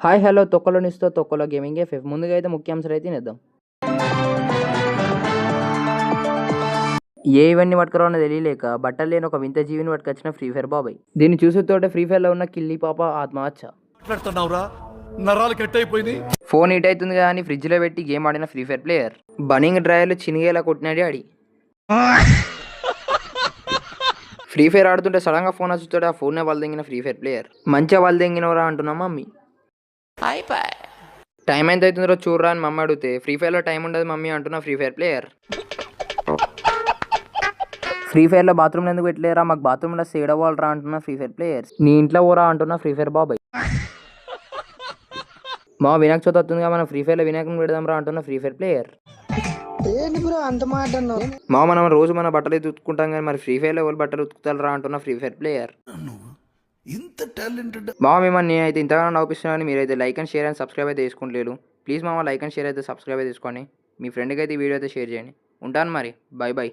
Hi hello తొక్కలో నిస్తో తొక్కలో gaming FF. ముందుగా అయితే ముఖ్యాంశాలు అయితే తినేద్దాం. ఏ ఇవన్నీ పట్టుకురావని తెలియలేక బట్టలు లేని ఒక వింత జీవిని పట్టుకొచ్చిన ఫ్రీ ఫైర్ బాబాయ్. దీన్ని చూసేతోటే ఫ్రీ ఫైర్ లో ఉన్న కిల్లి పాప ఆత్మహత్య. నరాలు కట్ అయిపోయింది. ఫోన్ హీట్ అవుతుంది కానీ ఫ్రిడ్జ్ లో పెట్టి గేమ్ ఆడిన ఫ్రీ ఫైర్ ప్లేయర్. బనింగ్ డ్రైవర్లు చినిగేలా కొట్టినాడు ఆడి. ఫ్రీ ఫైర్ ఆడుతుంటే సడన్ గా ఫోన్ వచ్చుతాడు. ఆ ఫోన్ వాళ్ళు తెంగిన ఫ్రీ ఫైర్ ప్లేయర్. మంచిగా వాళ్ళు తెంగినవరా అంటున్నా మమ్మీ. టైం ఎంత అవుతుందో చూడరా అని మమ్మీ అడిగితే ఫ్రీ ఫైర్ లో టైం ఉండదు మమ్మీ అంటున్నా free fire player. Free fire లో బాత్రూమ్ ఎందుకు పెట్టలేరా, మాకు బాత్రూమ్ లో సేడవాలరా అంటున్నా ఫ్రీ ఫైర్ ప్లేయర్. నీ ఇంట్లో ఓరా అంటున్నా ఫ్రీ ఫైర్ బాబాయ్. మా వినాయక చవితి వస్తుందిగా మనం ఫ్రీ ఫైర్ లో వినాయకుని పెడదాం రా అంటున్నా ఫ్రీ ఫైర్ ప్లేయర్. మనం రోజు మన బట్టలు ఉతుక్కుంటాం కానీ మరి ఫ్రీ ఫైర్ లో ఎవరు బట్టలు ఉతుకుతారు రా అంటున్నా ఫ్రీ ఫైర్ ప్లేయర్. ఇంత టాలెంటెడ్ మిమ్మల్ని నేనైతే ఇంతగానో నవ్విస్తున్నాను. మీరైతే like and share and subscribe అయితే చేసుకోలేదు. ప్లీజ్ లైక్ అండ్ షేర్ అయితే సబ్స్క్రైబ్ అయితే తీసుకోండి. మీ ఫ్రెండ్కి అయితే వీడియో అయితే షేర్ చేయండి. ఉంటాను మరి, బై బై.